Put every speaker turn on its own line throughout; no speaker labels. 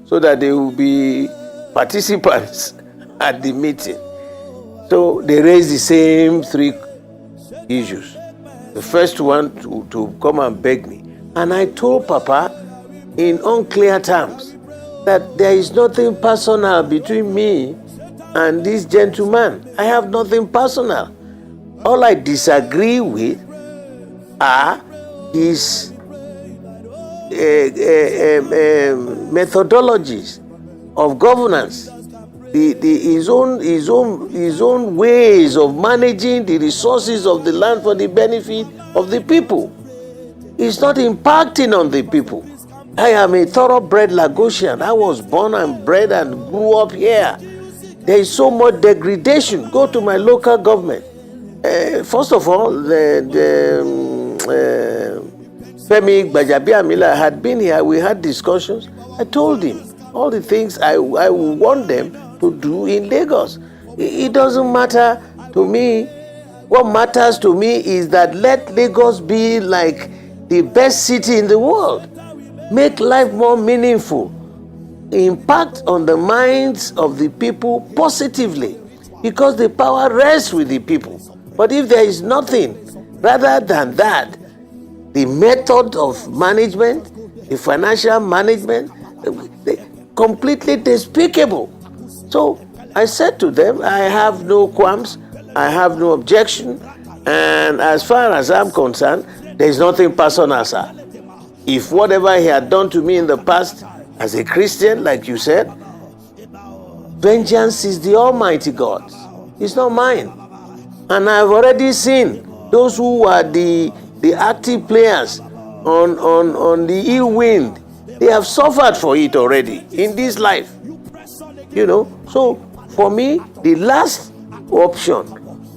so that they will be participants at the meeting. So they raised the same 3 issues. The first one to come and beg me. And I told Papa in unclear terms that there is nothing personal between me and this gentleman. I have nothing personal. All I disagree with are his methodologies of governance, his own ways of managing the resources of the land for the benefit of the people. It's not impacting on the people. I am a thoroughbred Lagosian. I was born and bred and grew up here. There is so much degradation. Go to my local government. First of all, Femi Gbajabiamila had been here. We had discussions. I told him all the things I want them to do in Lagos. It doesn't matter to me. What matters to me is that let Lagos be like the best city in the world. Make life more meaningful. Impact on the minds of the people positively, because the power rests with the people. But if there is nothing rather than that, the method of management, the financial management, completely despicable. So I said to them, I have no qualms, I have no objection, and as far as I'm concerned, there is nothing personal, sir. If whatever he had done to me in the past as a Christian, like you said, vengeance is the Almighty God's. It's not mine. And I've already seen those who are the active players on the ill wind. They have suffered for it already in this life. So for me, the last option,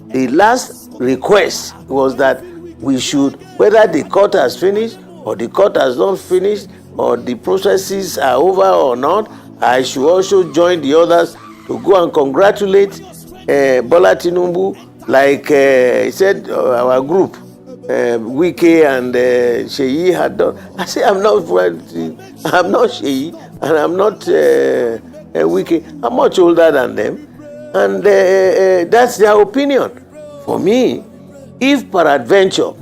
the last request was that we should, whether the court has finished or the court has not finished or the processes are over or not, I should also join the others to go and congratulate Bola Tinubu, like he said our group, Wike and Sheyi had done. I say I'm not Sheyi and I'm not Wike. I'm much older than them, and that's their opinion. For me, if peradventure,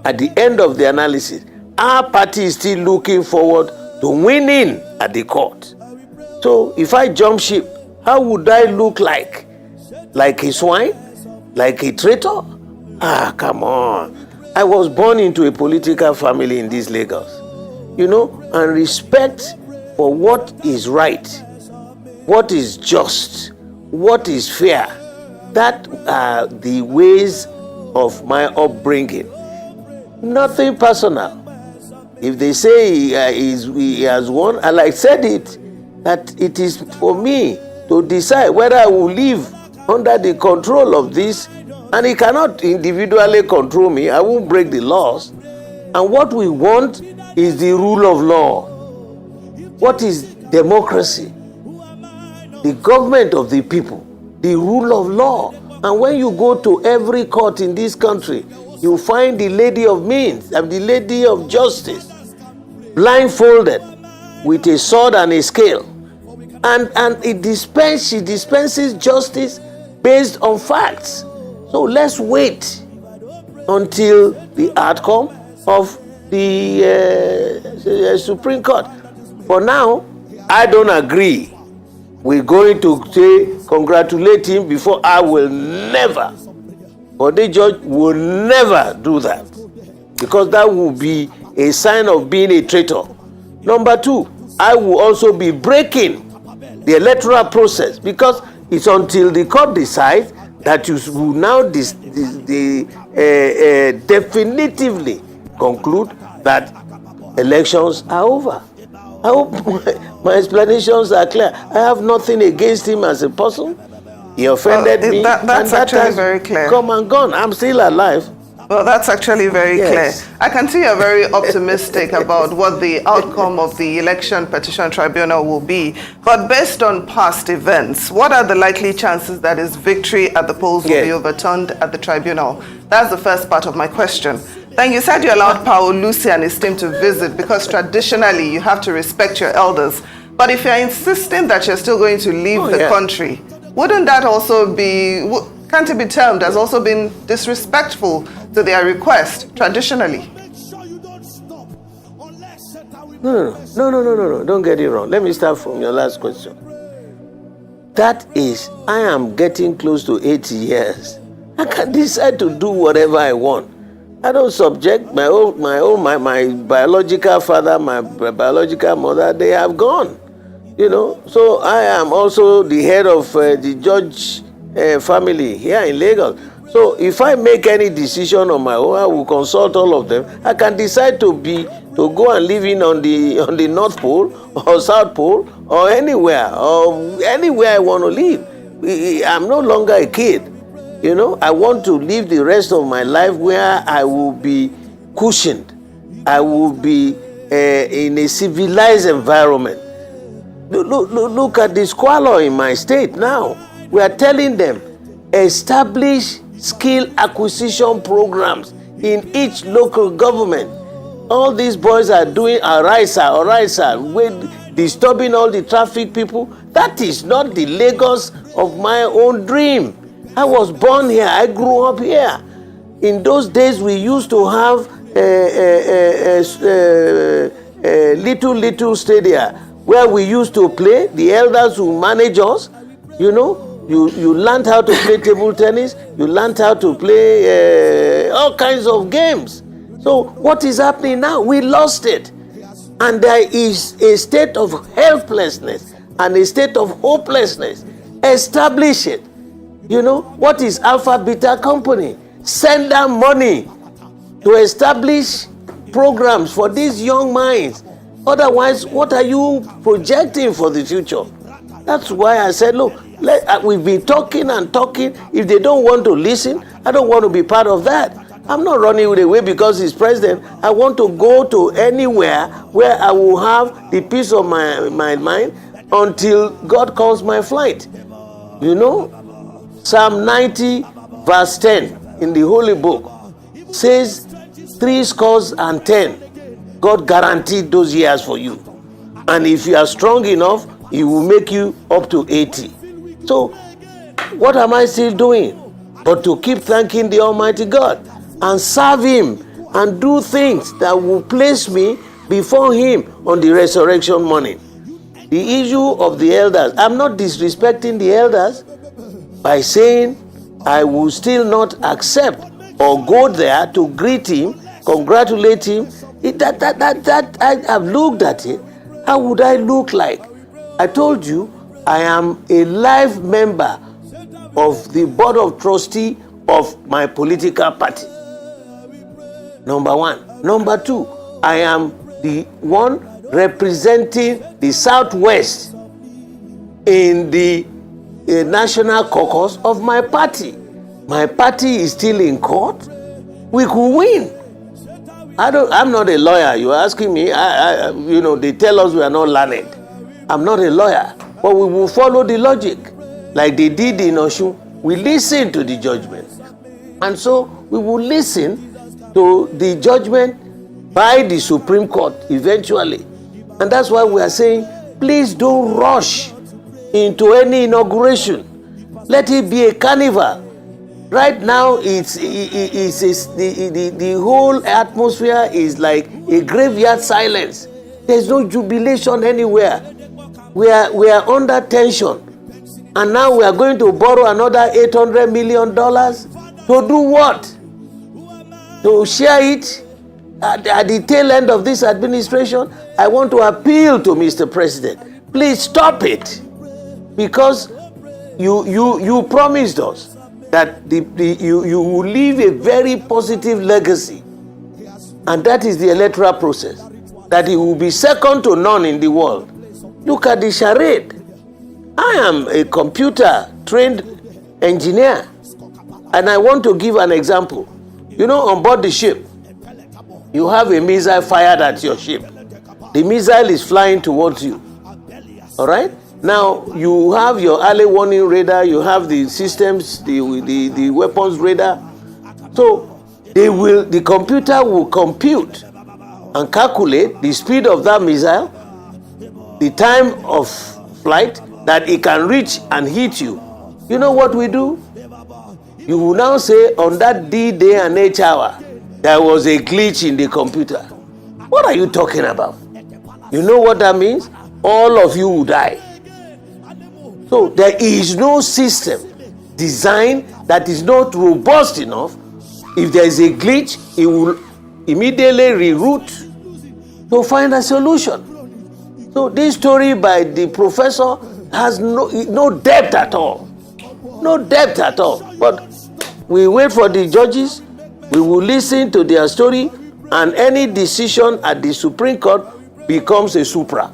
at the end of the analysis, our party is still looking forward to winning at the court. So if I jump ship, how would I look like? Like a swine? Like a traitor? Come on. I was born into a political family in this Lagos. And respect for what is right, what is just, what is fair. That are the ways of my upbringing. Nothing personal. If they say he has won, and I said it, that it is for me to decide whether I will live under the control of this, and he cannot individually control me. I won't break the laws. And what we want is the rule of law. What is democracy? The government of the people, the rule of law. And when you go to every court in this country, you find the lady of means and the lady of justice blindfolded with a sword and a scale, and she dispenses justice based on facts. So let's wait until the outcome of the Supreme Court. For now, I don't agree. We're going to say congratulate him before. I will never. Bode George will never do that, because that will be a sign of being a traitor. Number 2, I will also be breaking the electoral process, because it's until the court decides that you will now definitively conclude that elections are over. I hope my explanations are clear. I have nothing against him as a person. He offended me.
That's actually very clear.
Come and gone. I'm still alive.
Well, that's actually very clear. I can see you're very optimistic about what the outcome of the Election Petition Tribunal will be. But based on past events, what are the likely chances that his victory at the polls will be overturned at the tribunal? That's the first part of my question. Then you said you allowed Paul Lucy and his team to visit because traditionally you have to respect your elders. But if you're insisting that you're still going to leave the country, wouldn't that also be, can't it be termed as also being disrespectful to their request traditionally?
No. Don't get it wrong. Let me start from your last question. That is, I am getting close to 80 years. I can decide to do whatever I want. I don't subject my biological father, my biological mother, they have gone. So I am also the head of the George family here in Lagos. So if I make any decision on my own, I will consult all of them. I can decide to go and live in on the North Pole or South Pole or anywhere I want to live. I'm no longer a kid. I want to live the rest of my life where I will be cushioned. I will be in a civilized environment. Look at the squalor in my state now. We are telling them, establish skill acquisition programs in each local government. All these boys are doing Arisa, disturbing all the traffic people. That is not the Lagos of my own dream. I was born here. I grew up here. In those days, we used to have little stadia where we used to play. The elders who manage us, you learned how to play table tennis. You learned how to play all kinds of games. So what is happening now? We lost it. And there is a state of helplessness and a state of hopelessness. Establish it. What is Alpha Beta Company? Send them money to establish programs for these young minds. Otherwise, what are you projecting for the future? That's why I said, look, we've been talking and talking. If they don't want to listen, I don't want to be part of that. I'm not running away because he's president. I want to go to anywhere where I will have the peace of my mind until God calls my flight. Psalm 90 verse 10 in the Holy Book says 70. God guaranteed those years for you. And if you are strong enough, He will make you up to 80. So, what am I still doing? But to keep thanking the Almighty God and serve Him and do things that will place me before Him on the resurrection morning. The issue of the elders, I'm not disrespecting the elders by saying I will still not accept or go there to greet him, congratulate him. I have looked at it. How would I look like? I told you I am a life member of the board of trustee of my political party. Number one. Number two, I am the one representing the Southwest in the national caucus of my party. My party is still in court. We could win. I'm not a lawyer. You're asking me. They tell us we are not learned. I'm not a lawyer, but we will follow the logic, like they did in Osun. We listen to the judgment, and so we will listen to the judgment by the Supreme Court eventually. And that's why we are saying, please don't rush into any inauguration. Let it be a carnival. Right now, the whole atmosphere is like a graveyard silence. There's no jubilation anywhere. We are under tension. And now we are going to borrow another $800 million to do what? To share it at the tail end of this administration. I want to appeal to Mr. President. Please stop it. Because you promised us that you will leave a very positive legacy. And that is the electoral process. That it will be second to none in the world. Look at the charade. I am a computer-trained engineer. And I want to give an example. On board the ship, you have a missile fired at your ship. The missile is flying towards you. All right? Now, you have your early warning radar, you have the systems, the weapons radar. So, the computer will compute and calculate the speed of that missile, the time of flight that it can reach and hit you. You know what we do? You will now say on that D-Day and H hour, there was a glitch in the computer. What are you talking about? You know what that means? All of you will die. So there is no system designed that is not robust enough. If there is a glitch, it will immediately reroute to find a solution. So this story by the professor has no depth at all. No depth at all. But we wait for the judges, we will listen to their story, and any decision at the Supreme Court becomes a supra.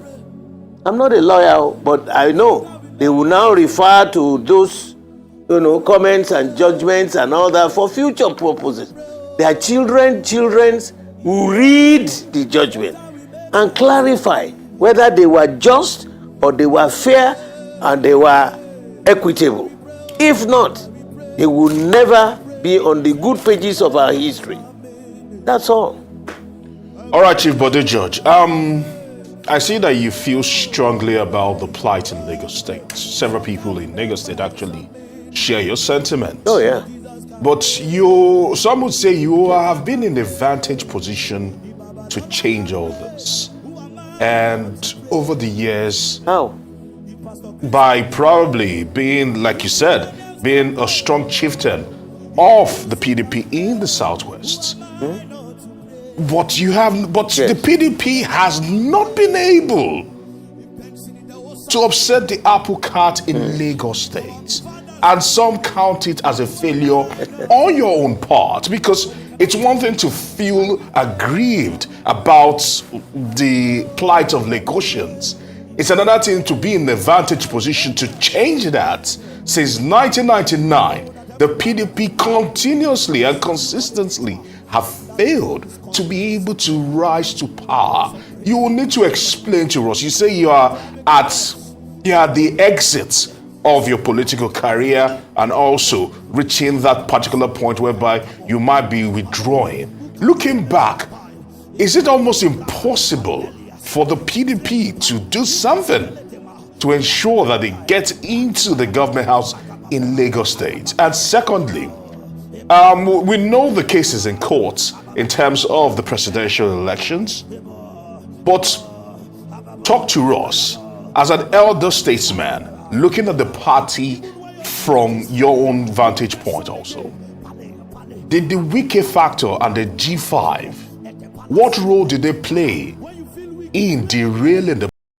I'm not a lawyer, but I know they will now refer to those comments and judgments and all that for future purposes. Their children will read the judgment and clarify whether they were just or they were fair and they were equitable. If not, they will never be on the good pages of our history. That's all.
All right, Chief Bode George. I see that you feel strongly about the plight in Lagos State. Several people in Lagos State actually share your sentiments.
Oh, yeah.
But some would say you have been in a vantage position to change all this. And over the years...
How?
By probably being, like you said, being a strong chieftain of the PDP in the Southwest. But yes. The PDP has not been able to upset the apple cart in Lagos State. And some count it as a failure on your own part, because it's one thing to feel aggrieved about the plight of Lagosians. It's another thing to be in the vantage position to change that. Since 1999, the PDP continuously and consistently have failed to be able to rise to power. You will need to explain to us. You say you are at the exit of your political career and also reaching that particular point whereby you might be withdrawing. Looking back, is it almost impossible for the PDP to do something to ensure that they get into the government house in Lagos State? And secondly, we know the cases in courts in terms of the presidential elections, but talk to us as an elder statesman, looking at the party from your own vantage point also. Did the Wike factor and the G5, what role did they play in derailing the